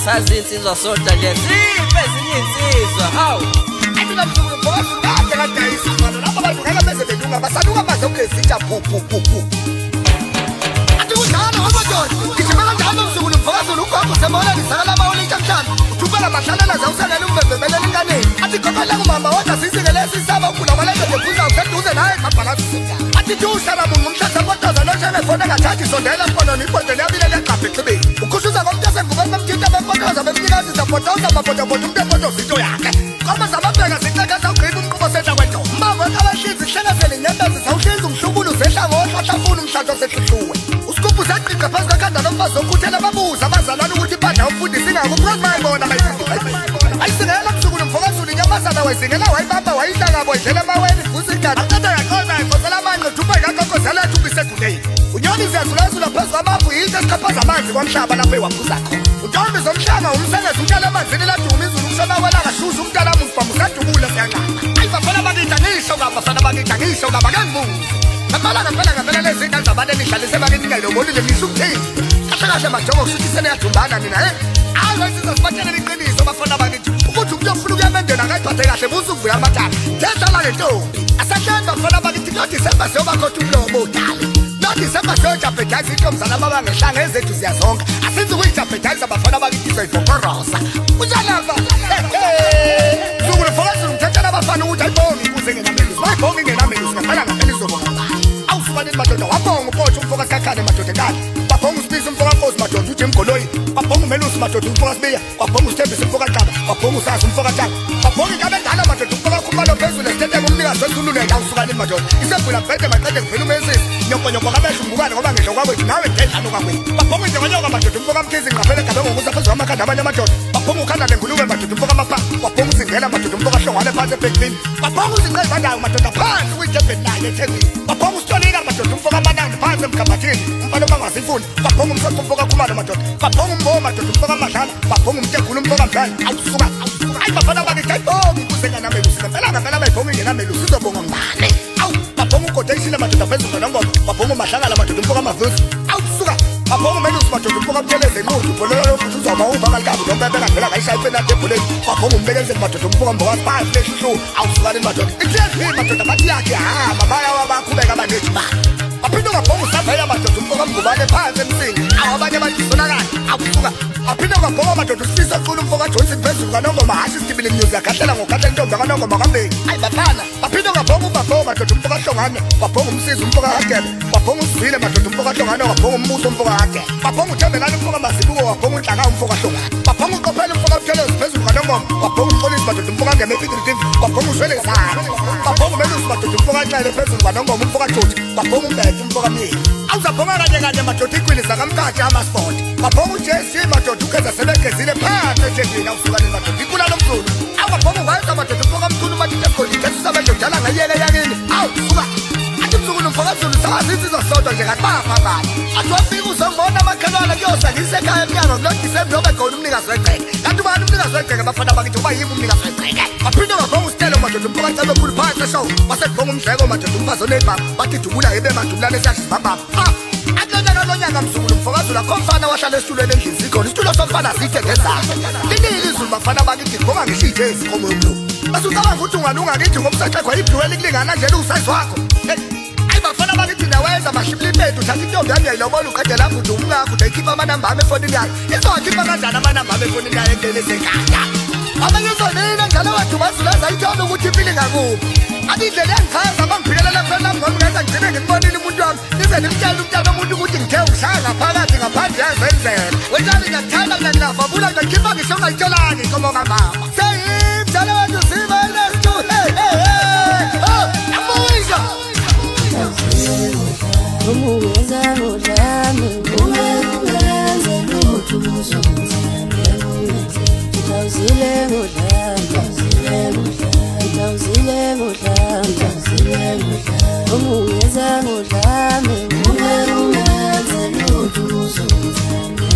Sazi insizwa soda nje siphe ezinye insizwa hawu ayina mzukulu mfokazi kade kadayisa manje lapha abantu ngeke beze belunga basaluka baze ukezitha phu athi kunjalo amadoda ngijima kanjalo mzukulu mfokazi ukhomba usemona ngisakala mawona intamhlanje uthubela mahlalela zawusangela umbebebele inganeni athi khophela kumama wathi sisikele sisaba ukula malenge ngephuza useduze naye kabhalazi sika athi tuhlala mungu umhlahla kodoza noshebe fona ngathathi sondela mpono nipondele yabile leqaphe xibeni ukhushuza ngomuntu senguba bamthinta bempotoza bemnikazi zapotoza mapotopoto umuntu epotoza into yakhe koma zababheka ziceka sawugqiba umqubo senta kwento mama abahlinzi hlengezele inyembezi sawuhlinza umhlubulo zehla ngohlahlafuna umhlanto sehlihluwe usikubhu seqiqa phansi kakhanda nomfazi okhuthela babuza abazalwana ukuthi ibadla umfundisi ingako because bayibona ayisingela mzukulu mfokazulu inyamazana wayisingela wayibamba wayihlangabo idlela emaweni vusa igada aqeda yaqoza yakhosela amanqe thupha ikakokozela thuba isegudeni unyoni ziyazulazula phezu kwamafu yinto esiqaphaza amanzi kwamhlaba lapho ewaphuza khona untombi zomhlanga umsengezi umhlala emanzini laduma izulu kushona kwelakashusha umntala musibhamu sadubula siyanqaba ayi bafana bakitha ngisho kaba bafana bakitha ngisho kaba kangibuze ngempela lezi zinto zabantu enihlalise bakithi ngayilobonile ngisho ukuthini kahle majongo kushuthi seneyadumbana nina hayi wensizwa sibatshelele iqiniso bafana bakithi ukuthi umuntu ofuna ukuyamendela akayiphathe kahle buza ukuvuya amathala lezala le ntombi asahlenda bafana bakithi kudisemba siyobakhotha umlomo odala December soyijabhedayisa intombazana babangehlanga ezethu ziyazonga asenze ukuyijabhedayisa bafana bakithi soyivokorosa unjalava mzukulu mfokazi umthethela abafana ukuthi ayibonge ikuze ngenamenusi bayibonge ingenamenusi ngempela ngempela izobonga ngani awusukaneni madoda wabonga upotsha umfokazi kakhane madoda enkani wabonga usibisi umfokankosi madoda uthi mgoloyi wabonga umelusi madoda umfokasibiya wabonga usithembisa umfokaqaba wabonga usasi umfokatshaka wabonga inkabe endala madoda umfokakhumalo phezulu esitheteke umnikazi wesululeka awusukaneni madoda isebhula mbhede maqede ngivela umesisi nyokonyoko kabehla umbukane ngoba ngehlo kwakwethu nawe ngedlano kwakwethu babhonga injongonyoka madoda umfokamkhizi ngaphela egabe ngokuza phezu kwamakhanda amanye amadoda babhonga ukhanda lengulube madoda umfokamapha wabhonga uzingela madoda umfokahlongwane phansi ebhekini babhonga uzinqezandayo madoda phansi kuyidebheni nayo ethezini babhonga usitolika madoda umfokamanandi phansi emkhabathini umfana obangazifuni babhonga umsoco umfokakhumalo madoda babhonga umbo madoda umfokamadlala babhonga umtegula umfokamdlala awusuka ayi bafana bakithi ayibonga ikuze nganamelusi ngempela bayibhonga ingenamelusi izobonga ngubani awu babhonga ugodeyisile madoda phezulu nongoma babhonga mahlangala madoda umfokamavuthu awusuka babhonga umelusi madoda umfokamtheleze inqudu ubholelo yokuthi uzoma uva kalikabi lompepela ngivela ngayishaya ipeni ebholeni babhonga umbekezeli madoda umfokambokazi phansi leshihlu awusukaneni madoda itlp madoda bathi yakhe hamba bayawa bakhubeka abanethi bani aphinde ungabhonga usavela madoda umfokamgubane phansi emsingi awabanye badisonakala awusuka aphinde ungabhonga madoda usifisa qula umfokajohnson phezulu kanongoma hashi isitibile music akahlela ngokhahlela intombi kanongoma kambeki ayi bafana aphinde ungabhonga ubabhonga madoda umfokahlongane wabhonga umsizi umfokahagebe wabhonga usivile madoda umfokahlongane wabhonga umbuso umfokahagebe wabhonga uthembelani umfokamazibuko wabhonga unhlaka umfokahlongane wabhonga uqophela umfokabuthelezi phezulu kanongoma wabhonga umpolisi madoda umfokangeme efitritiv wabhonga uswelezana wabhonga umelusi madoda umfokanxele phezulu kanongoma umfokajothi wabhonga umbethe umfokamyeni awuzabhonga kanye madoda ikwili zakamkhathi amasport wabhonga uJC madoda ukhenza sebegezile phansi ethezini awusukaneni madoda ikula lomzulu awabhonga ungayeza madoda umfokamthulu madoda egodile esisabedlo njalo ngayeke yakini awusuka athi mzukulu mfokazulu sazi insizwa sodwa nje ngathi bayafakana athi wafika uzongibona amakhelwane kuyosa ngisekhaya emnyango kulodisemba yoba khona umnikazi wegceke kanti ubani umnikazi wegceke bafana bakithi uba yimi umnikazi wegceke baphinde babhonga usitelo madoda umfokancebekulu phansi eshow wasebhonga umdleko madoda umfazi onebhama bathi dubula yebe madubulane esiyasizibambaba akulonyaka mzukulu mfokazulu akho mfana wahlala esitulweni endlini sikhona isitulo somfana sithe ngezakhe linile izulu bafana bakithi ngibonga ngisho ijezi komo yomlomo basucabanga ukuthi ungalunga kithi ngomsaxekhwa ibhluweli kulingana nje usize wakho ayi bafana bakithi nawenza mahlibili Usethu uthatha intombi yami yayilobona uqede lapho udumngakho udayikhipha amanamba ami efonini yakhe izowakhipha kanjani amanamba ami efonini yakhe ekugcine sekhaya abanye izonina njalo wethu bazulaza ayithombe ukuthi impilo ingakuphi abindlela yangichaza bangiphikelela mfana nami ngoba ngathi ngigcine ngikubonile umuntu wami nize nimtshela umntana omuntu ukuthi ngithe uhlala ngaphakathi ngaphandle yazenzela wetshali ngiyakuthanda mina ngiyavabula ngiyakhipha ngisho ungayitshelani inkomo kamama seyimdala wethu siba lestu amoyisha Umuweza ngudlame ungenze lutho uzongizambe Utawuzile ngudlame Umuweza ngudlame ungenze lutho uzongizambe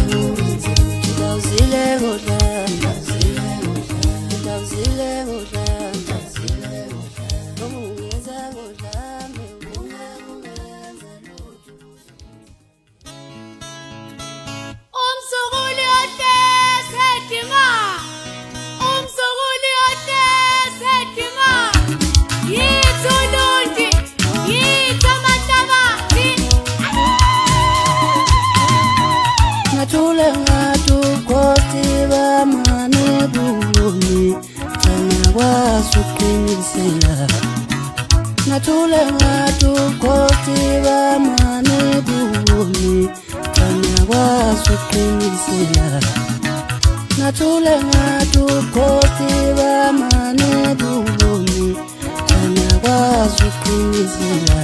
Utawuzile ngudlame Umuweza ngudlame Natule ngatu kote ba mane bumi Tanya wasukinisela Natule ngatu kote ba mane bumi Tanya wasukinisela Natule ngatu kote ba mane bumi Tanya wasukinisela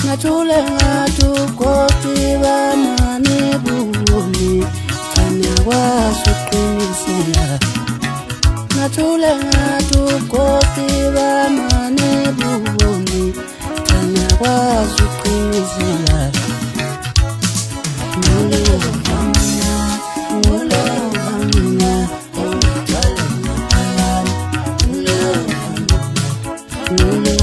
Natule ngatu kote ba mane bumi Tanya wasukinisela Natule ngatu kote ba mane bumi Tanya wasukinisela Mule wamina Mule wamina Mule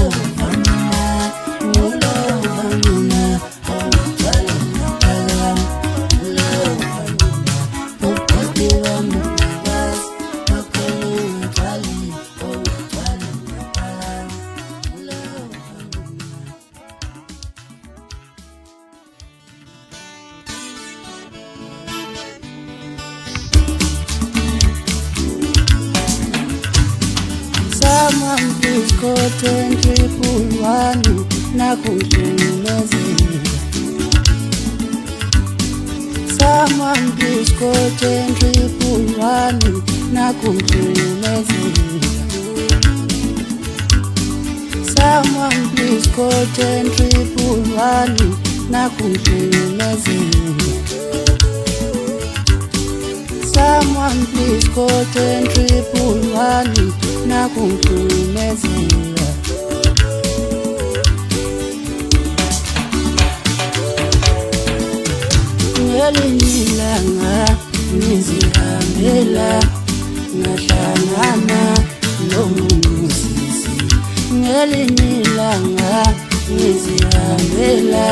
Someone please go 10-1 nakuhlukumezela Someone please go 10-1 nakuhlukumezela Someone please go 10-1 nakuhlukumezela Someone please go 10-1 nakuhlukumezela Ngelinye ilanga ngizihambela ngahlangana nomusisi Ngelinye ilanga ngizihambela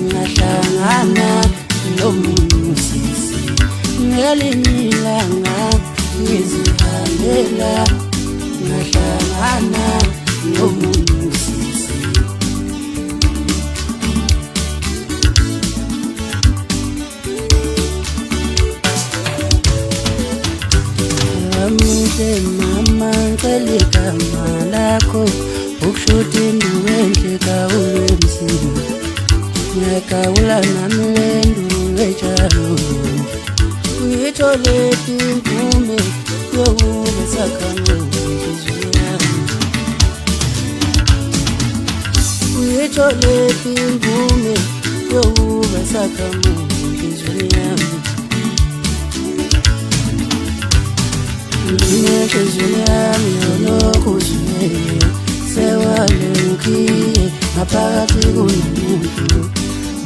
ngahlangana nomusisi Ngelinye ilanga ngizihambela ngahlangana nomusisi ngicela igama lakho ukushuthi induwenhle kawulemzini ngiyagawula nami lendu etshalo uyitholeti imvume yokuba sakhamuzi yami uyitholeti imvume yokuba sakhamuzi yami inenhliziyo yami yolokhu uzwele sewale ngiye ngaphakathi kunomuntu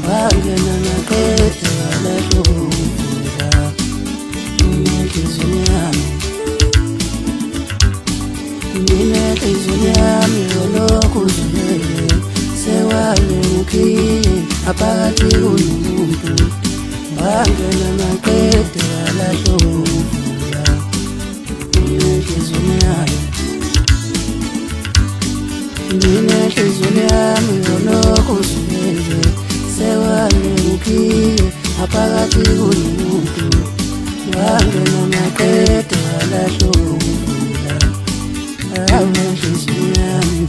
wangena naqeda walahlomvula inenhliziyo yami yolokhu uzwele sewale ngiye ngaphakathi kunomuntu wangena naqeda walahlomvula inenhliziyo yami yolokhu uzwele sewale ngiye ngaphakathi kunomuntu wangena naqeda walahlomvula inenhliziyo yami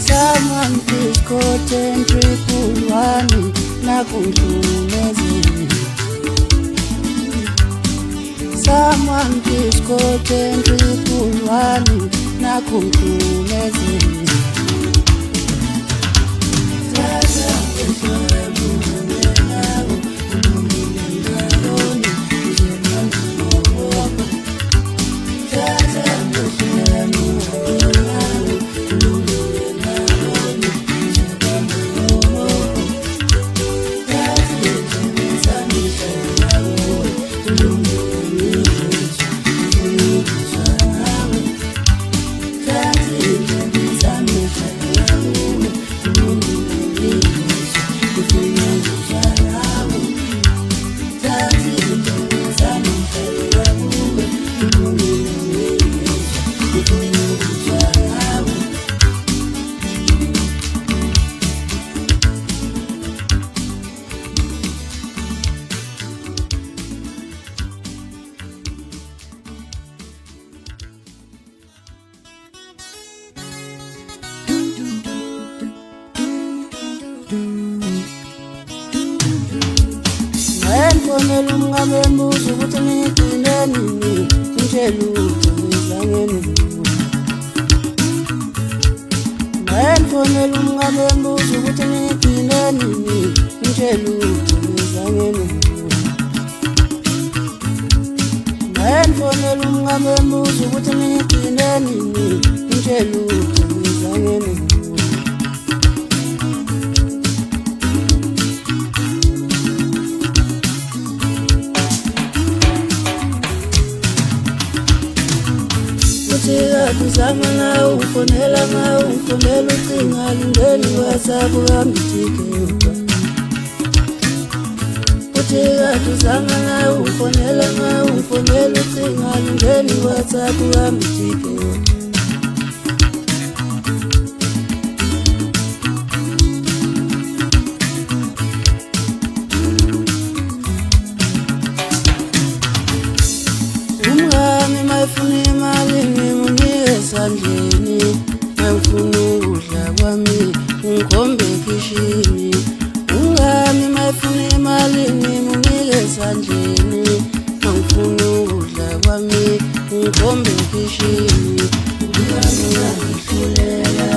Someone please call 10 triple one nakuhlukumezile. Someone please call 10 triple one nakuhlukumezile. Ngifonela umngane embuza ukuthi ngigcine nini ngitshela ukuthi ngizangene ngifonela umngane embuza ukuthi ngigcine nini ngitshela ukuthi ngizangene ngifonela umngane embuza ukuthi ngigcine nini ngitshela ukuthi ngizangene Tuzama na ufonela ucinga lingeli WhatsApp ngambithike Uthika tuzama na ufonela ucinga lingeli WhatsApp ngambithike Umngani mayifuna imali esandleni ngifuna ukudla kwami ngikhombe kishini ungami mayifuna imali ngimunike esandleni ngifuna ukudla kwami ngikhombe kishini ungami ngihlulela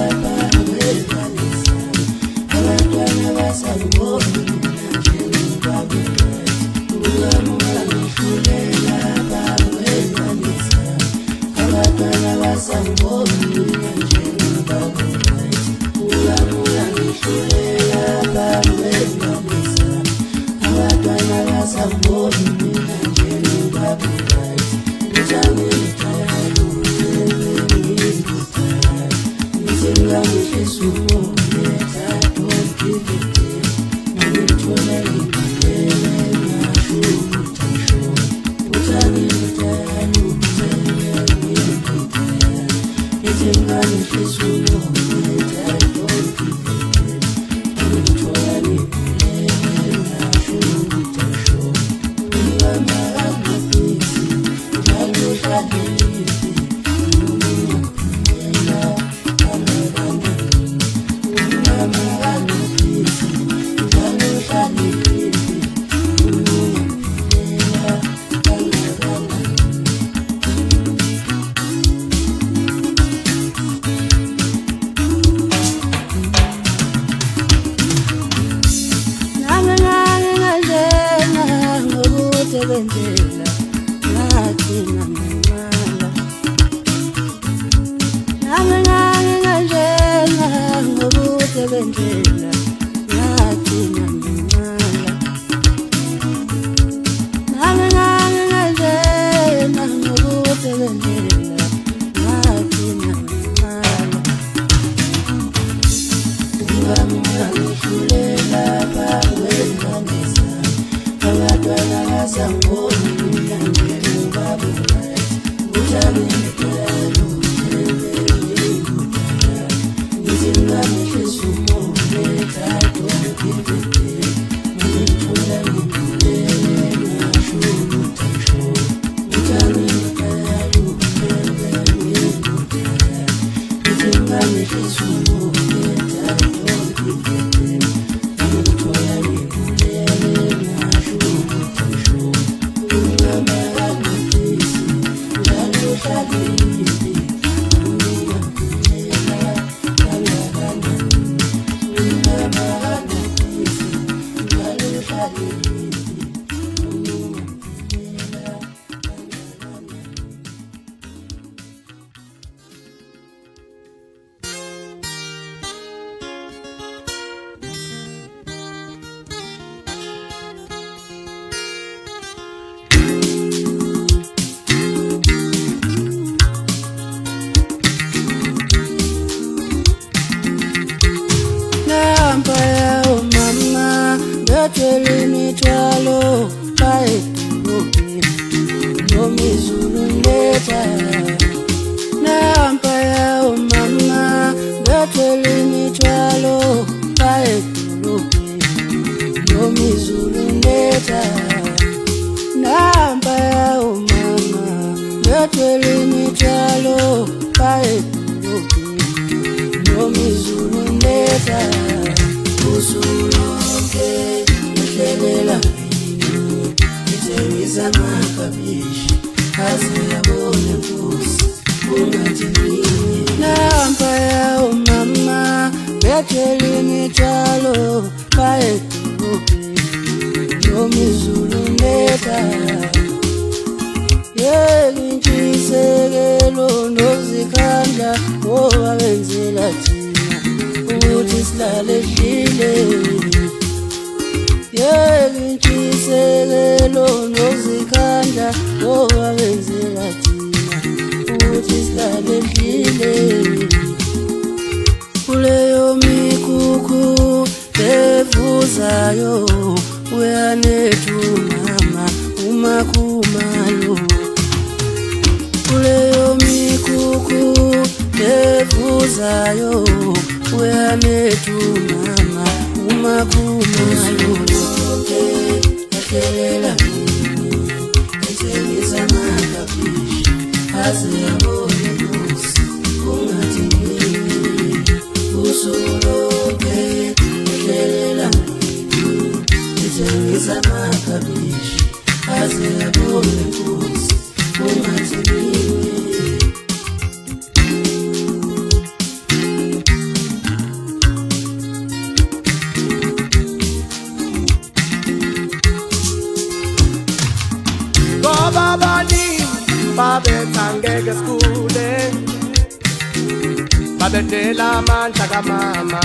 Babetela manja kamama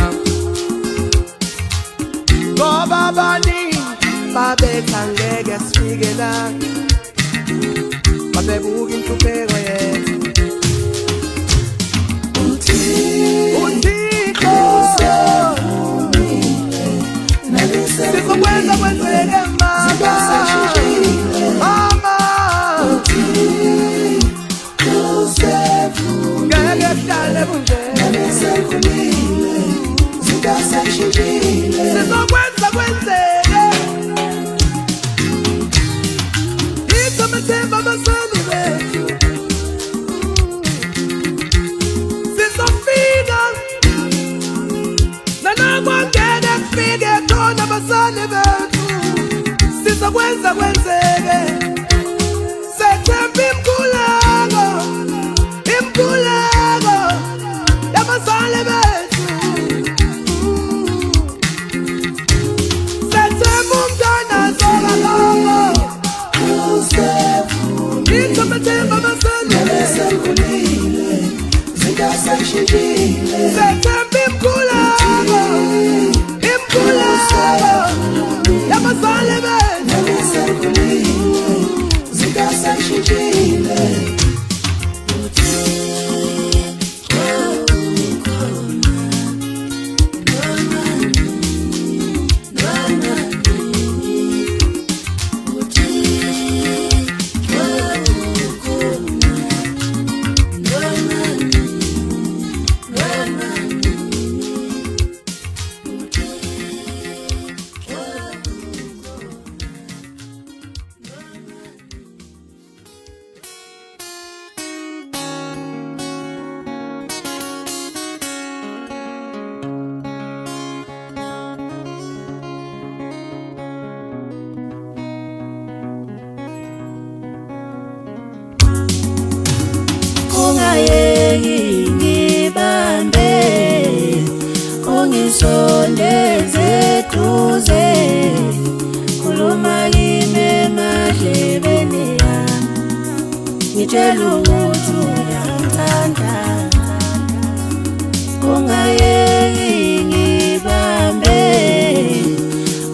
Ngoba bani babetha ngeke sifike la Babebuka inhlupheko yethu Uthi sezikhulile zinto sezishintshile sizokwenza kwenzeke ithemba abazali bethu sizofika nanakwangeke kufike khona abazali bethu sizokwenza kwenzeke sethemba imkhuleko yabazali bethu sethemba umntwana zolakamo ithemba abazali sezikhulile zinto sezishintshile sethemba imkhuleko yabazali bethu sezikhulile zinto sezishintshile ngibambe ungisondeze eduze khuluma kimi emadlebeni yami ngitshela ukuthi uyangithanda ungayeki ngibambe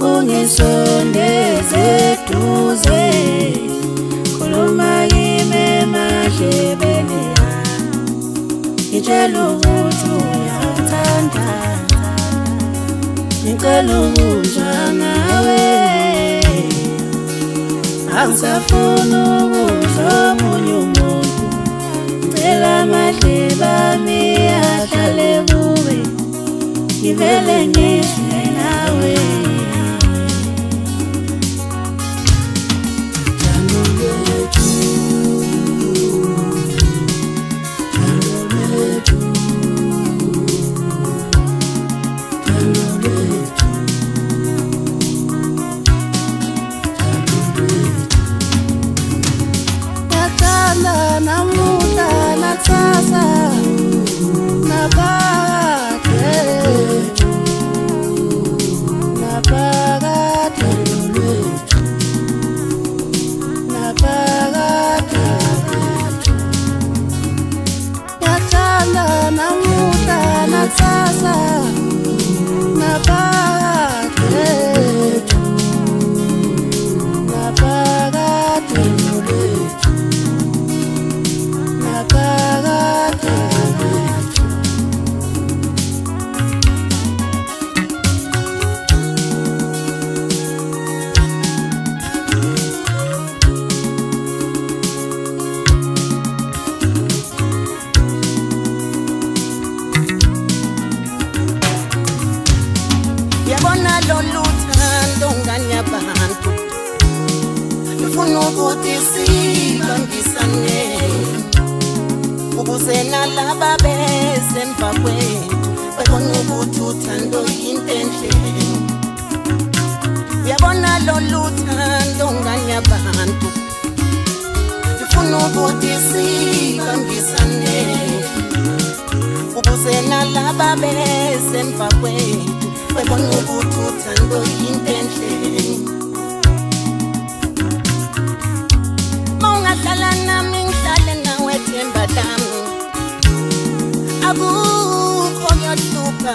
ungisondeze eduze khuluma kimi emadlebeni ngitshela ukuthi uyangithanda ngicela ukuzwa ngawe angisafuni ukuzwa omunye umuntu ngicela amadlebe ami ahlale kuwe ngivele ngizwe nawe sasa ukuthi sibambisane ukuze nalaba besemva kwethu babone ukuthi uthando yinto enhle. Uyabona lolu thando nganye abantu ngifuna ukuthi sibambisane ukuze nalaba besemva kwethu babone ukuthi uthando yinto enhle. Hlala nami ngihlale nawe themba lami akukho ngiyohlupha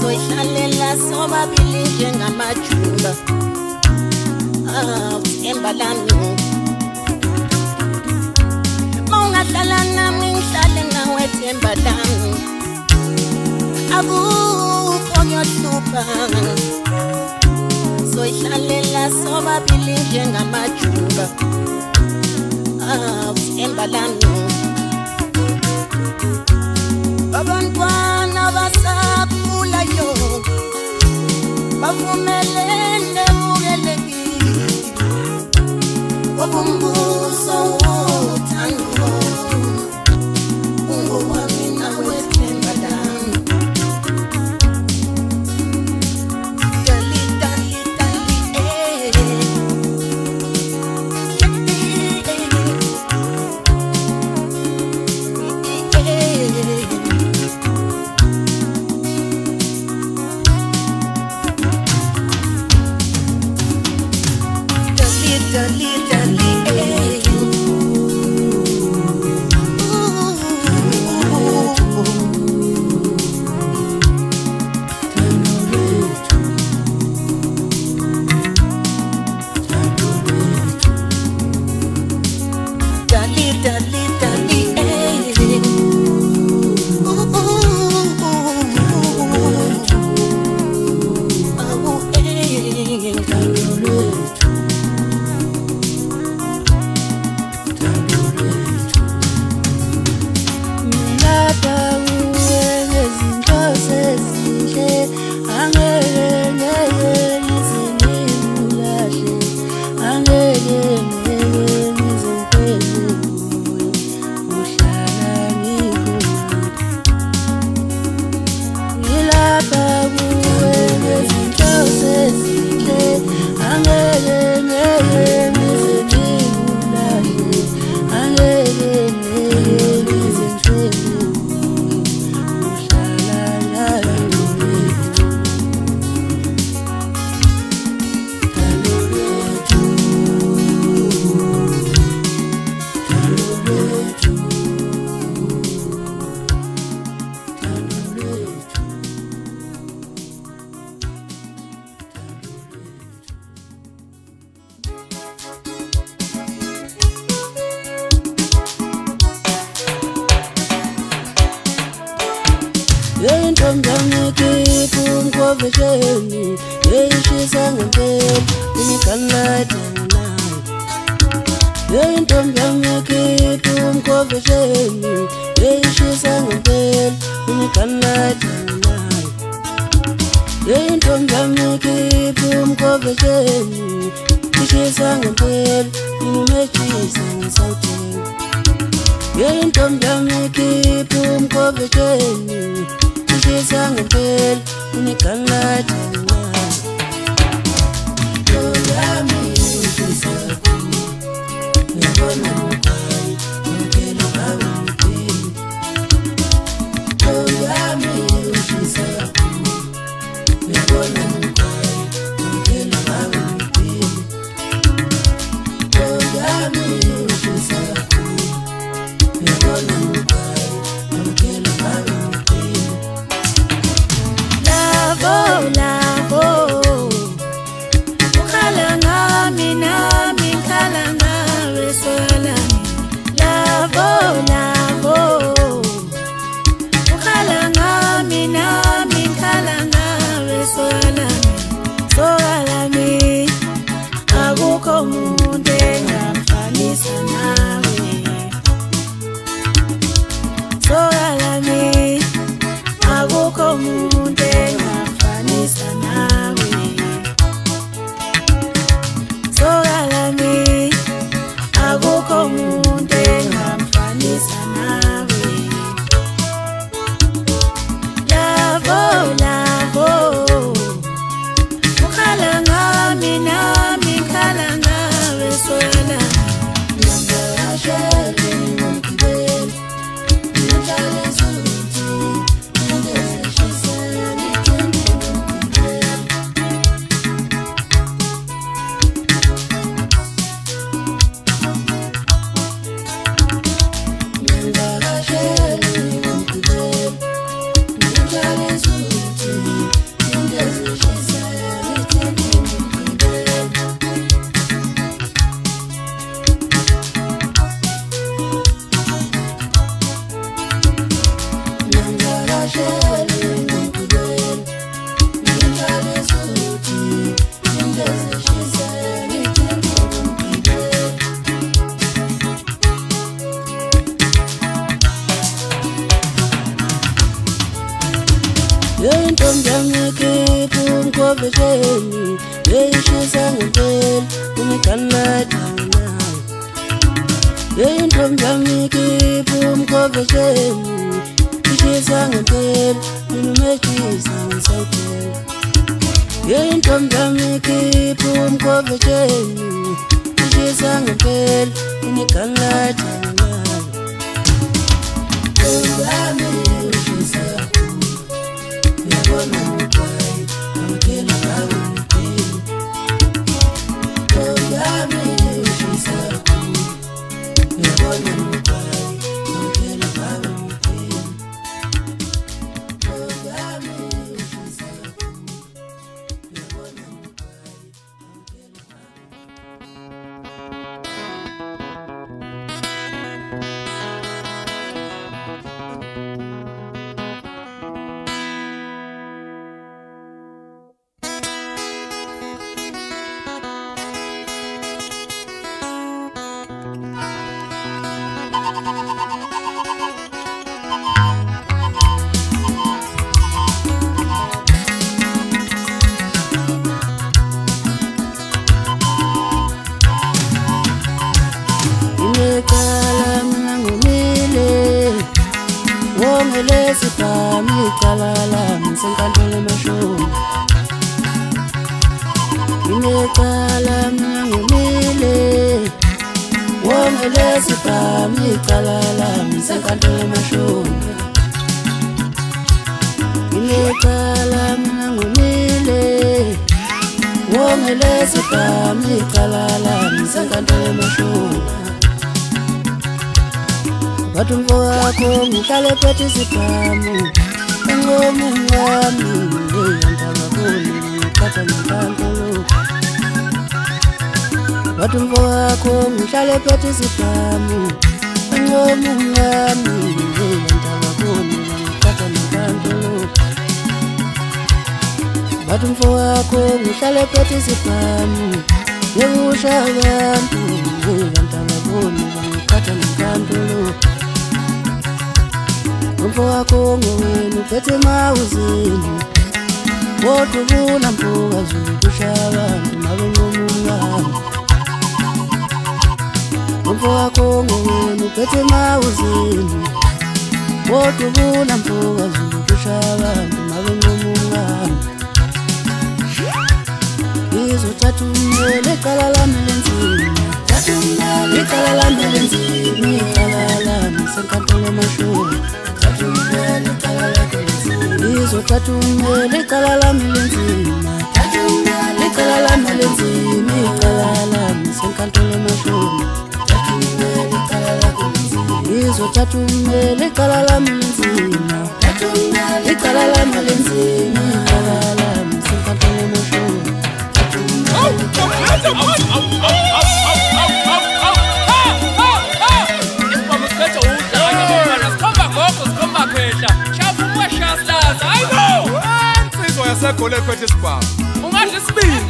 soyihlalela sobabili njengamajumba themba lami mawungahlala nami ngihlale nawe themba lami akukho ngiyohlupha soyihlalela sobabili njengamajumba themba lami ezinhle angeke ngizibulale angeke ngizithembu uhlala Ngikhipha umkhovesheni eyishisa ngempela ungiganlada nayo intombi yami ngikhipha umkhovesheni eyishisa ngempela ungiganlada nayo intombi yami ngikhipha umkhovesheni ishisa ngempela umejisa ngisawuthenga intombi yami ngikhipha umkhovesheni ishisa ngempela uniganlada ntombi yami ushisa kakhulu ngiyabona mkhaya ngempela ngabe ngiphi ntombi yami ushisa kakhulu ngiyabona mkhaya ngempela ngabe ngiphi ntombi yami ushisa kakhulu ngiyabona mkhaya ngempela ngabe Lavo, ukhala ngami nami ngikhala ngawe solami. Lavo, ukhala ngami nami ngikhala ngawe solami. Solami, akukho umuntu engamfanisa nawe. Solami, akukho umuntu engamfanisa nawe. Solami, akukho umuntu engamfanisa nawe. Lavo, ukhala ngami nami ngikhala ngawe solami. Ngiyashela ngigibele ngidlale zuthi intombi yami ngikhipha umkhovesheni eyishisa ngempela ungiganlada nayo intombi yami ngikhipha umkhovesheni ishisa ngempela umejisa ngisawuthenga intombi yami ngikhipha umkhovesheni ishisa ngempela ungiganlada nayo intombi yami ishisa ngiyabona mkhaya ngempela ngabe ngiphi ntombi yami ushisa kakhulu ngiyabona mkhaya ngempela ngabe ngiphi ntombi yami ushisa kakhulu ngiyabona mkhaya ngempela Lesipami kalala msenkantolo mashoni Inekala mngumile Wongele sipami kalala Msakantole mashonga Inekala mngumile Wongele sipami kalala Msakantole mashonga Batumbo wako mkale peti sipamu Ngomu ngami Yantawakuni Kata mkantolo Batumbo wako mkale peti sipamu Ngomu ngami Yantawakuni Kata mkantolo Batumbo wako mkale peti sipamu Yewusha wantu Yantawakuni Kata mkantolo Mpo wako ngowenu pete mauzini Wotu vuna mpuga zukusha wantu Mawengomungamu Mpo wako ngowenu pete mauzini Wotu vuna mpuga zukusha wantu Mawengomungamu Izo tatu mbele kalala melenzini Kalala melenzini Kalala msenkantole mashuri Izo tatu mbele kalala milenzima Kalala milenzima Kalala msenkantole mashuri Izo tatu mbele kalala milenzima Kalala milenzima Kalala msenkantole mashuri Yasekole pete spa ungadli sibili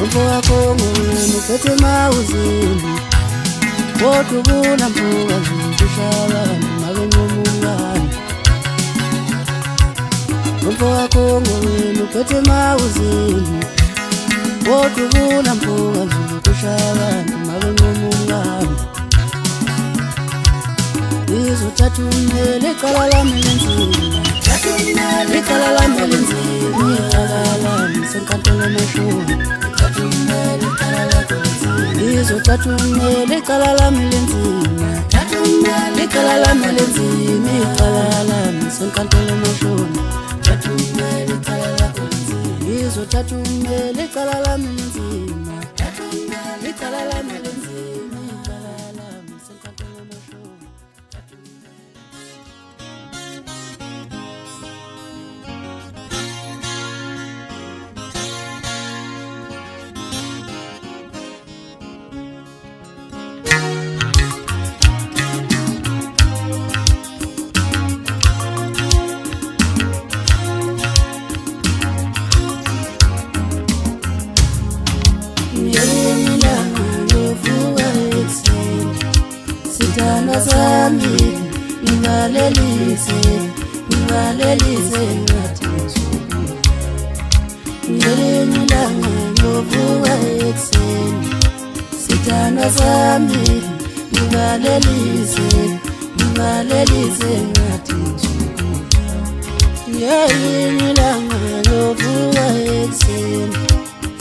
Mpo wako ngwenu pete mauzini Wotu vuna mpuga zukusha wantu Mawengomungamu Mpo wako ngwenu pete mauzini Wotu vuna mpuga zukusha wantu Mawengomungamu Izo tatu mbele kalala melenzima Kalala melenzima Kalala msenkantole mashuri Izo tatu mbele kalala melenzima Kalala melenzima Kalala msenkantole mashuri Izo tatu mbele kalala melenzima Kalala melenzima Kalala msenkantole mashuri Sitana zami, nivalelise ngatizuku Ngeleni langa ngovuka ekseni Sitana zami, nivalelise ngatizuku Ngeleni langa ngovuka ekseni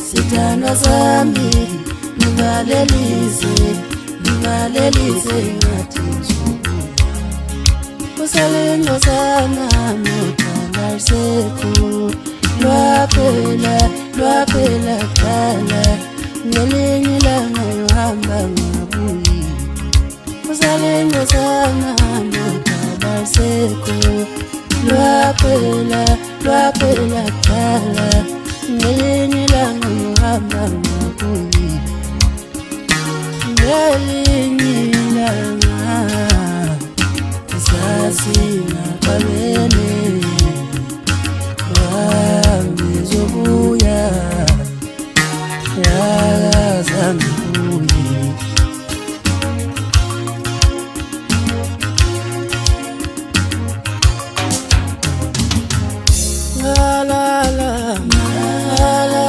Sitana zami, nivalelise ngatizuku Kusalengo sana motala seku Lwapela kala Ngelinye langa yohamba ngabuyi Kusalengo sana motala seku Lwapela kala Ngelinye langa yohamba ngabuyi Ngelinye langa Sasina kabene Wamezobuya Yazambuyi La la la la la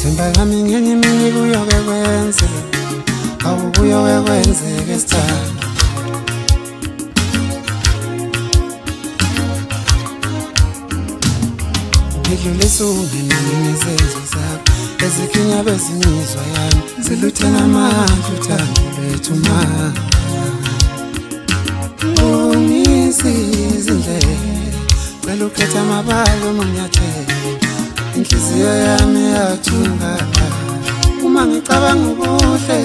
Themba lami ngenye imini kuyoke kwenzeka, awukuyoke kwenzeka esithando. Ngidlulisa ungenani izenzo zakho, ezikhinya bezimizwa yami, ziluthena amandla uthando lwethu mama. Ungisiza indlela, cela ukhetha amabala umanyathela, inhliziyo yami yathunga. Uma ngicabanga ubuhle,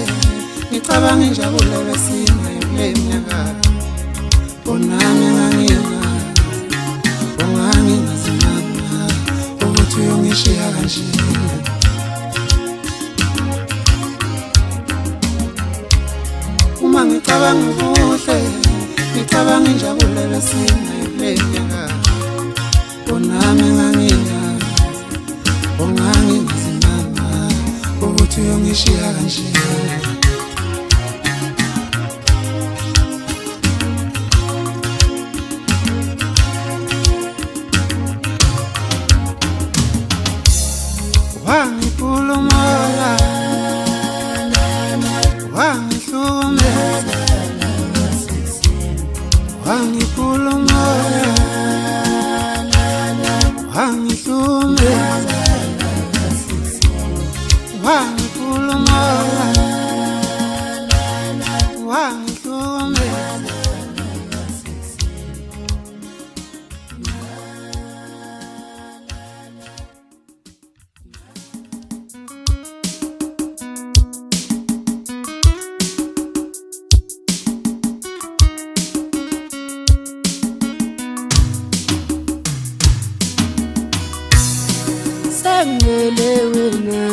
ngicabanga injabulo besinayo kule minyaka. Bonami ongangingazimanga ukuthi uyongishiya kanje. Uma ngicabanga ubuhle, ngicabanga injabulo besinayo kule minyaka. Bonami ongangingazimanga ukuthi uyongishiya kanje. Wangiphula umoya, wangihlukumeza, wangiphula umoya, wangihlukumeza, wangiphula umoya, wangihlukumeza. Sangele wena,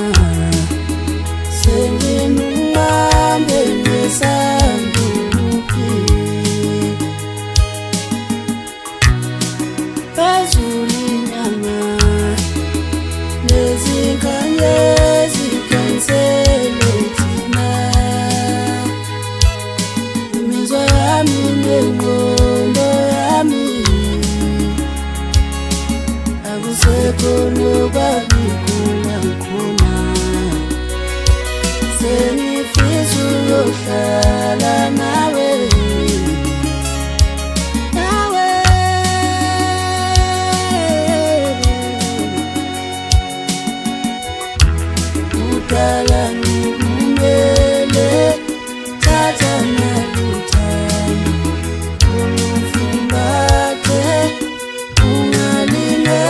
senginuhambe ngesanduki, phezulu inyanga nezikhanya zikhansele thina. Imizwa yami nengqondo yami akusekho nokwabikhona khona. Sengifisa ukuhlala nawe, nawe. Uqala ngimele thatha naluthando, ungifumbathe ungalinge,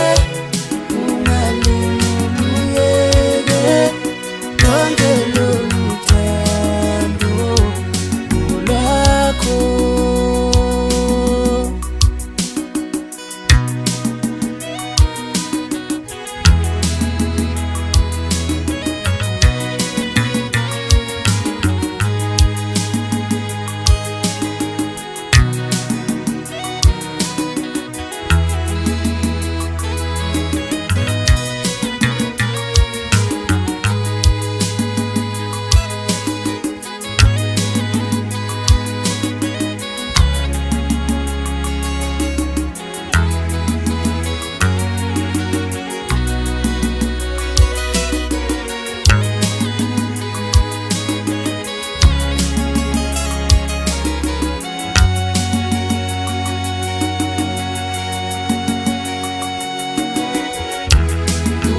ungalinguyeke lonke lolu thando lwakho.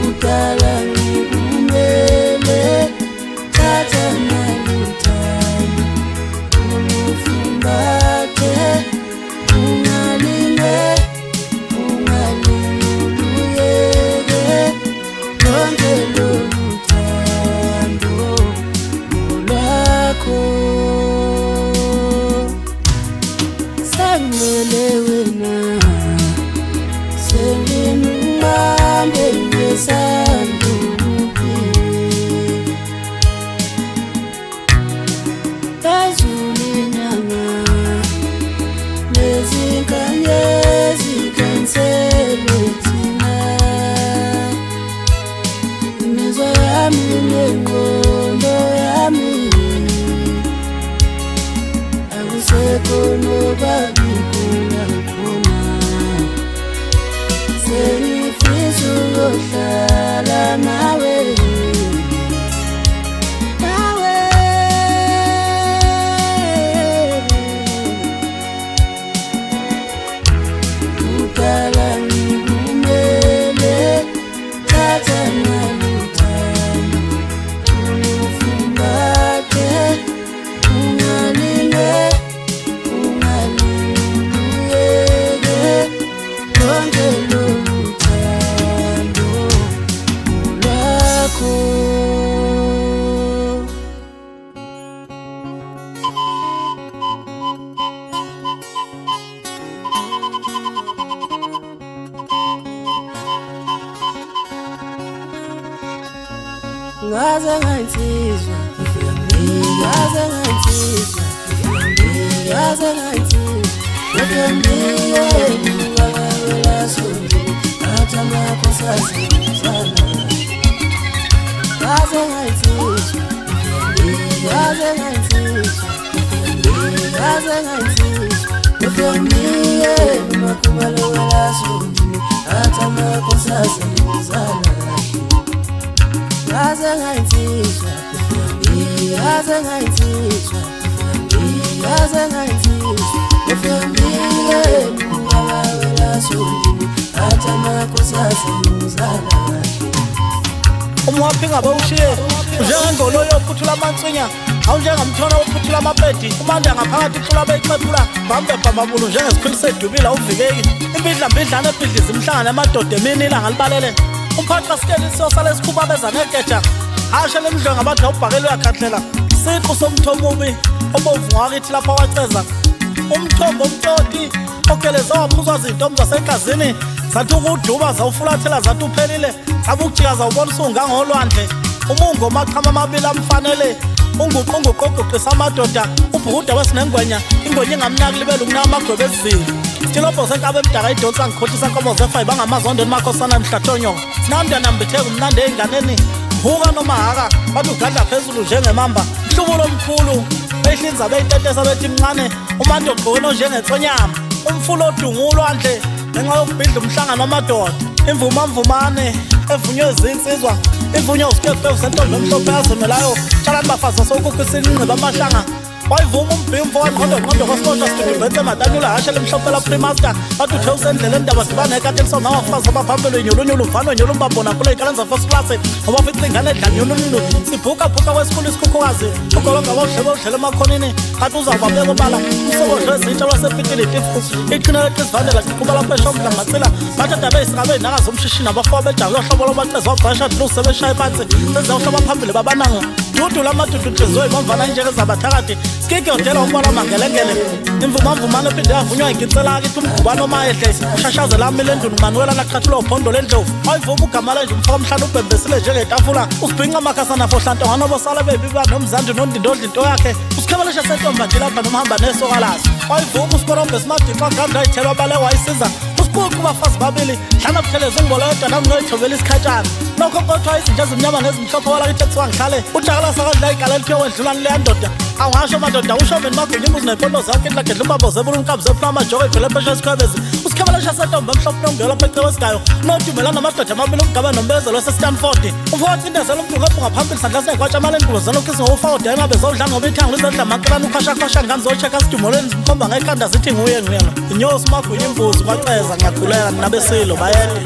Uqala ngimele thatha naluthando, ungifumbathe ungalinge, ungalinguyeke lonke lolu thando lwakho. Sangele wena, senginuhambe ngesanduki, phezulu inyanga nezikhanya zikhansele thina. Imizwa yami nengqondo yami akusekho nokwabikhona khona. Sengifisa ukuhlala nawe, ngaze ngayinsizwa ngaze ngayinsizwa ngaze ngayinsizwa uphambile ngabawela sonke athama kusasizana ngaze ngayinsizwa ngaze ngayinsizwa ngaze ngayinsizwa uphambile ngabawela sonke athama kusasizana ngaze ngayinsizwa ngaze ngayinsizwa ngaze ngayinsizwa uphambile ngabawela sonke athama kusasizana umwaphi ngabe ushiye njengengolo yophuthula amantsinya awunjengamthona wophuthula amapedi umanda ngaphakathi ixula beyicephula bambe bambabulu njengesikhwili sedubila uvikeki impidlambidlana ebhidliza imhlangano yamadoda emini ilanga libalele umphathi kasikeli siyosala esikhupha bezanekeja hashe lemdlwenga bathi awubhakeli uyakhatlela siqu somthomo ubi obomvu ngakithi lapha waceza umthombo omtoti ogeleza waphuzwa zintombi zasegazini zathi ukuduba zawufulathela zathi uphelile zabukujika zawubona usungangolwandle umungo omachama amabili amfanele unguqunguqoguqisa amadoda ubhukuda wesinengwenya ingwenya ingamnaki libele ukunaka amagwebe ezizini stilobho senkabe emdaka idonsa ngikhothisa nkomo zefa bangamazondweni makhosana mhlathonyongo sinamntana mbitheka umnandi ey'nganeni mhuka nomahaka bathi ugadla phezulu njengemamba mhlubulo omkhulu beyihlinza beyitetesa bethi mncane umanti ogqokeno njengetsonyama umfulo odunga ulwandle ngenxa yokubhidla umhlangano wamadoda imvumamvumane evunywe zinsizwa ivunywe usikepe usentombi emhlophe yazimelayo tshalani bafazi basokukwisini inqiba amahlanga wayivuma umbhimfo wanqondoqondo kwasiqoqa sidudubetse emadanyula hashe lemhlopela primaster bathi uthe usendleleni ndaba dibane ekatelisa nawafazi abaphambili nyulunyulu uvano nyulu mbabona kule ikalenza first class ngoba fica ingane edla nyulunulu sibhuka wesikhulu isikhukhukazi ugolonga bawudlebe udlele emakhonini kathi uzawubabeka obala usokodlo ezintsha lwasepitili tifu iqhina leqisivane laqiquba lapha eshomdlangatsila bathi adabe isikabe yinaka zomshishini abafowa bejayo uhlobo lwabaceza wabhrasha dluse beshaye phansi sezawuhlobo phambili babanango dudu lamadudu nhliziyo ibomvana injeke zabathakathi skike hotela umbona mangelengele imvumamvumane phinde yavunywa iginsela kithi umgubane omayehle ushashazela amile enduni manuela naqhathula uphondo lendlovu wayivuma ugama lenje umfaka omhlala ubhembesile njengetafula usibhinqa amakhasana fohlantongana bosala bebiba nomzandi nondindodla into yakhe usikhebelesha sentomba nje lapha nomhamba nesokalazi wayivuma usikorombe esimadiqo aganda ayithelwa bale wayisiza usiququ bafazi babili hlana butheleza ungiboloda namngayithobela isikhatshana nokho kodwa izinja ezimnyama nezimhlophe walakithi ethiwa ngihlale ujakala sakadla igala elithiwe wedlulane leya ndoda awungasho madoda ushove nimagwinya imbuzi nepondo zakho inhlagedla umbaboze bula umkabi zephula amajoko ivele phesha esikhwebezi usikhebelesha sentombe emhlophe nongela lapha ecewe esigayo nodumelana amadoda amabili umgaba nombezelo sestanford umfowethu indezela umntu ngebhu ngaphambili sandla sengwatsha amalendgulo zelokisi ngowufawuda engabe zowudlanga ngoba ithango lizedla makelana ukhashakhoshani nganizocheka sidumolweni zimkhomba ngekhanda zithi nguye nguyena inyosi umagwinya imbuzi kwaceza ngiyakhuleka ninabesilo bayede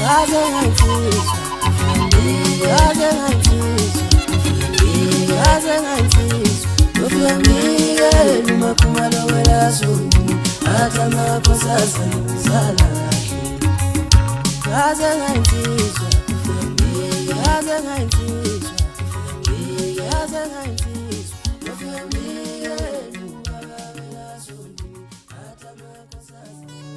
ngaze ngayinsizwa ngaze ngayinsizwa ngaze ngayinsizwa uphambile umakhumalo welasoni athama kusasizana ngaze ngayinsizwa ngaze ngayinsizwa ngaze ngayinsizwa uphambile umakhumalo welasoni athama kusasizana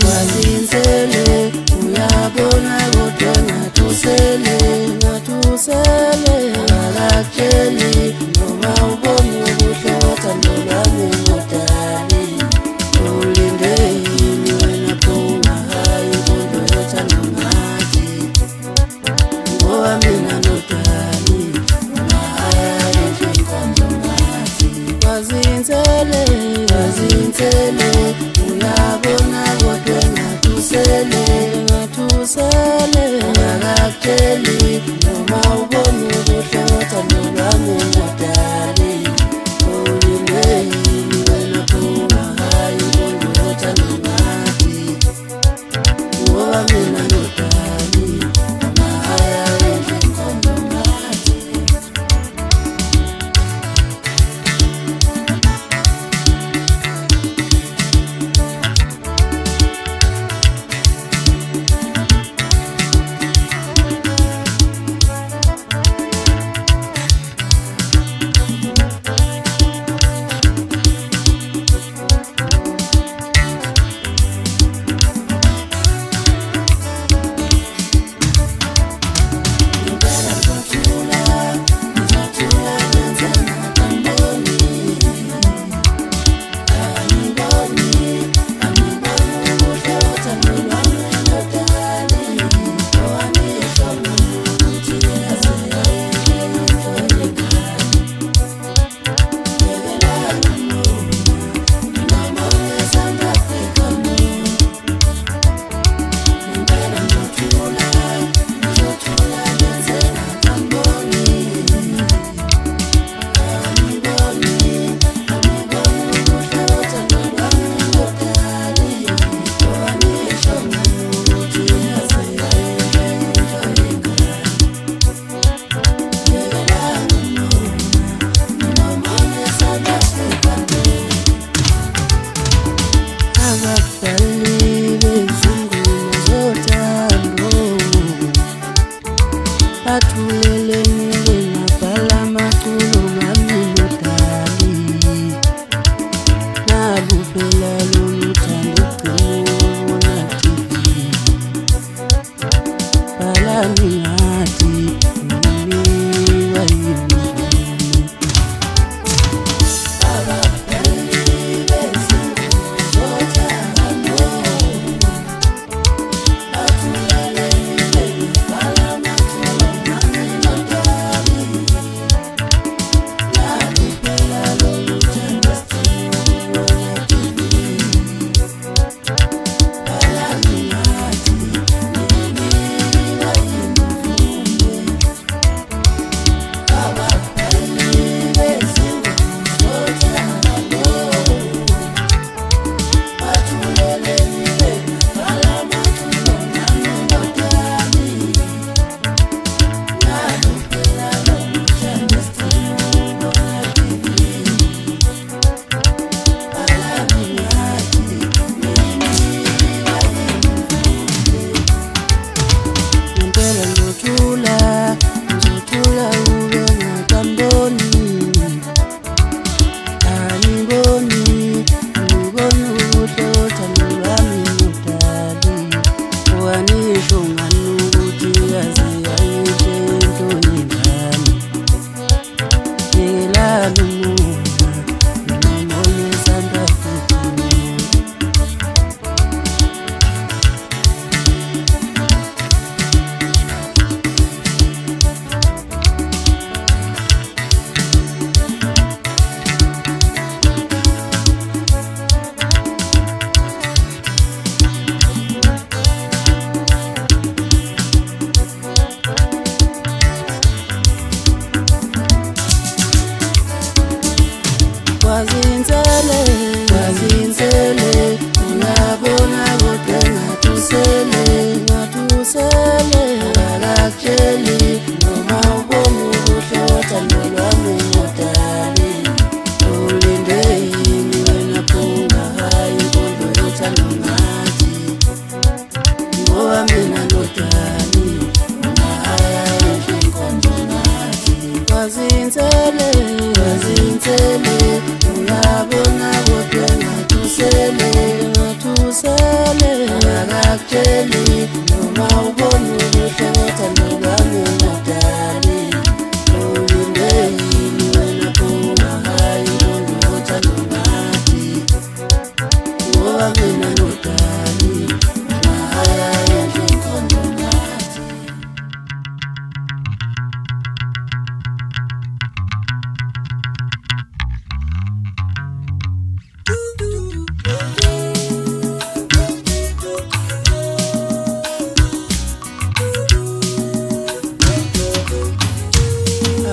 Wazinzele, uyabona kodwa ngathusele akakeli noma ubona ubuhle wathando lwami ngodali ulinde yini wena phuma hayi kodwa wathando ngathi ngoba mina nodali mahaya enkonzo ngathi wazinzele uyabona kodwa ngathusele akakeli noma ubona ubuhle wathando lwami ngodali ulinde yini wena phuma hayi kodwa wathando ngathi ngoba mina nodali mahaya enkonzo ngathi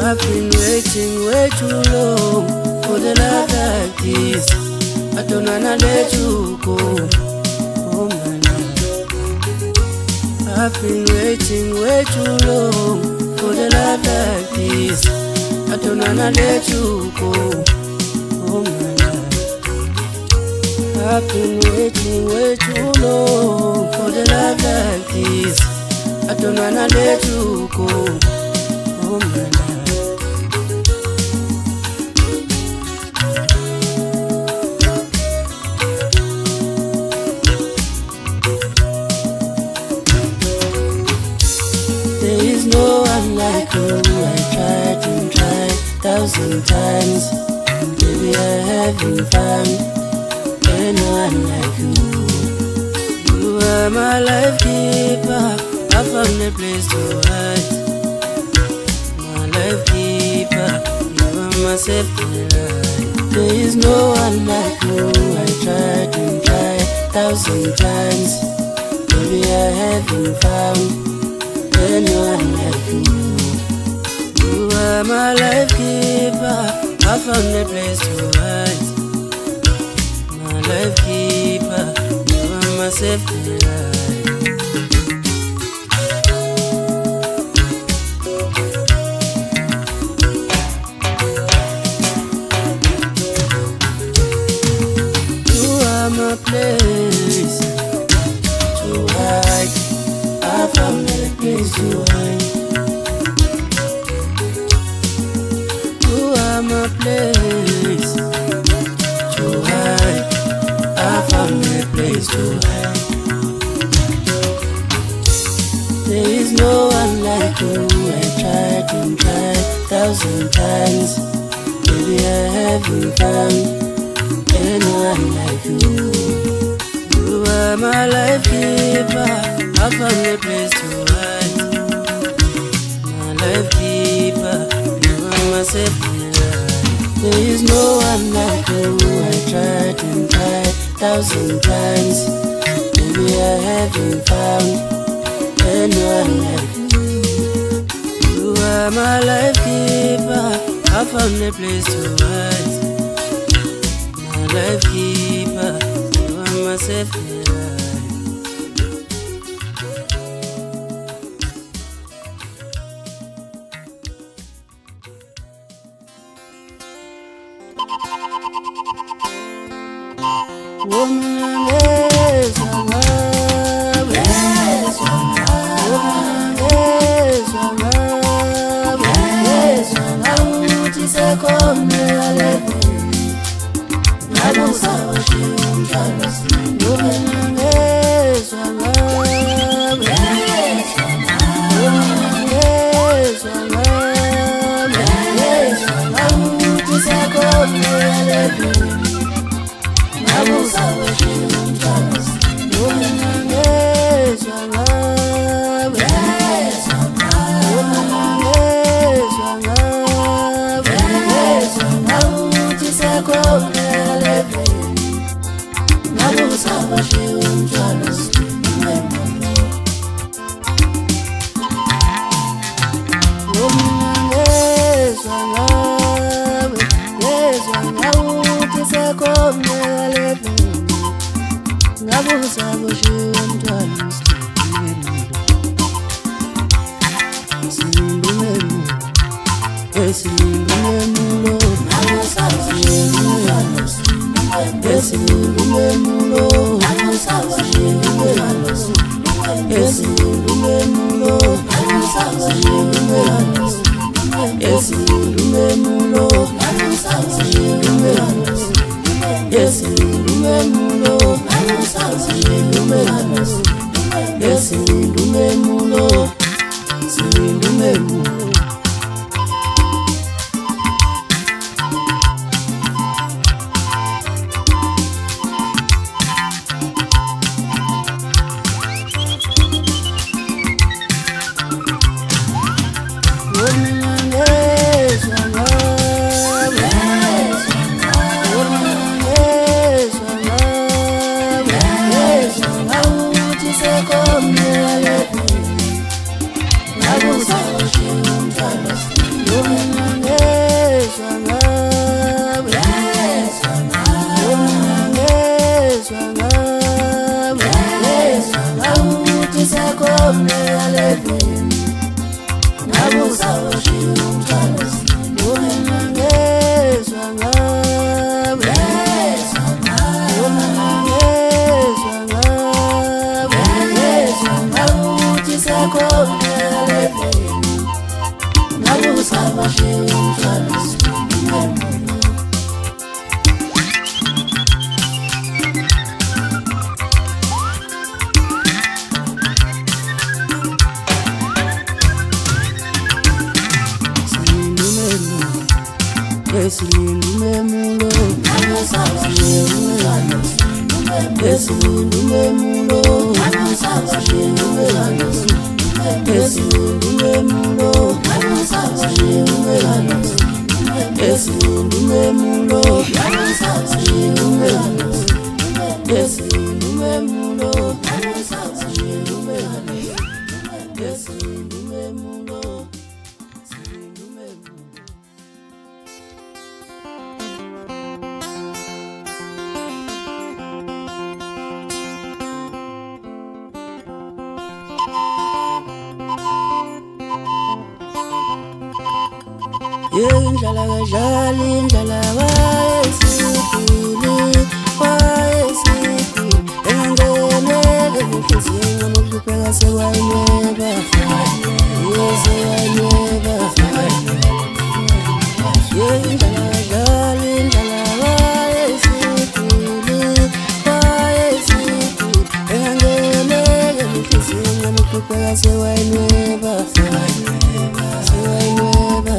I've been waiting way too long for the love like this. I don't wanna let you go, oh my love. I've been waiting way too long for the love like this. I don't wanna let you go, oh my love. I've been waiting way too long for the love like this. I don't wanna let you go, oh my love. There is no one like you. I tried and tried 1,000 times. Baby, I haven't found anyone like you. You are my life keeper. I found a place to hide. My life keeper, you are my safety line. There is no one like you. I tried and tried 1,000 times. Baby, I haven't found anyone like you. You are my life keeper. I found a place to hide. My life keeper, you are my safety line. You are my place to hide. I found a place to hide. You are my place to hide. I found a place to hide. There is no one like you. I tried and tried 1,000 times. Baby, I haven't found anyone like you. You are my life keeper. I found a place to hide. My life keeper, you are my safety line. There is no one like you. I tried and tried 1,000 times. Baby, I haven't found anyone like you. You are my life keeper. I found a place to hide. My life keeper, you are my safety line. Yeah. sekomne lebu ngabuza kushiya mntwana Silindumemu Silindumemu Indlala kajali indlala wayesikili engangenele inhliziyo nokuhlupheka sewayinyeba sewayinyeba indlala kajali indlala wayesikili engangenele inhliziyo nokuhlupheka sewayinyeba sewayinyeba sewayinyeba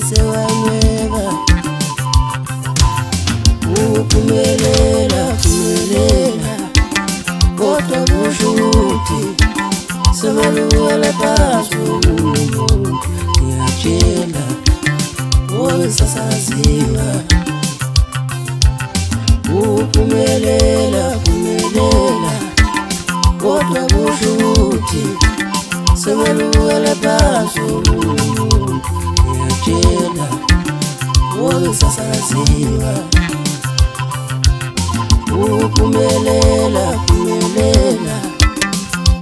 sewayinyeba uphumelela phumelela kodwa kusho ukuthi semalungela phansi umuntu ngiyatshela osasaziwa uphumelela phumelela kodwa kusho ukuthi semalungela phansi umuntu ngiyatshela osasaziwa uphumelela phumelela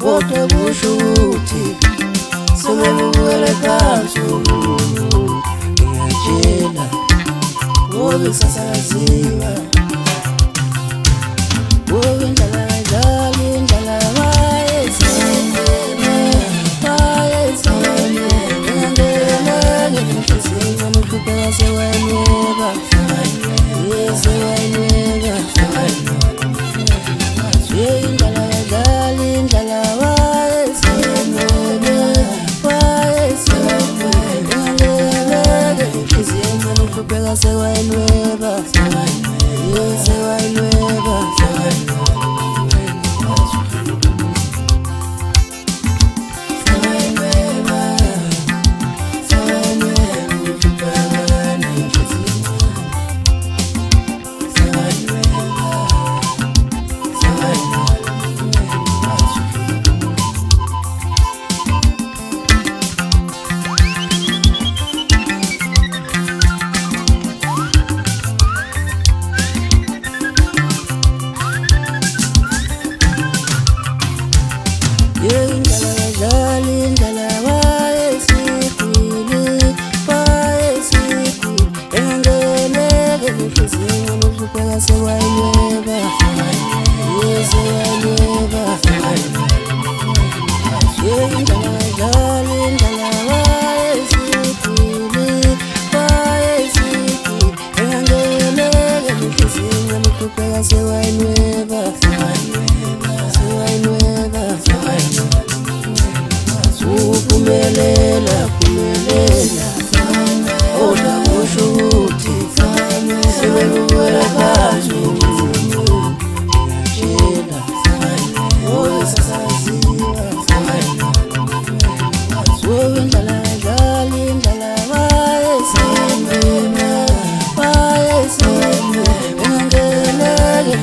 kodwa kusho ukuthi semalungela phansi umuntu ngiyatshela osasaziwa sewayinyeba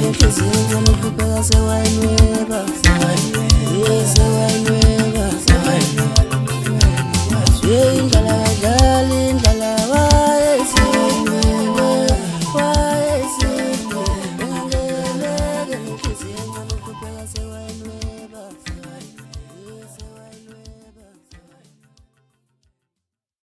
inhliziyo ngihlupheka sewayinweba sewayinweba indlela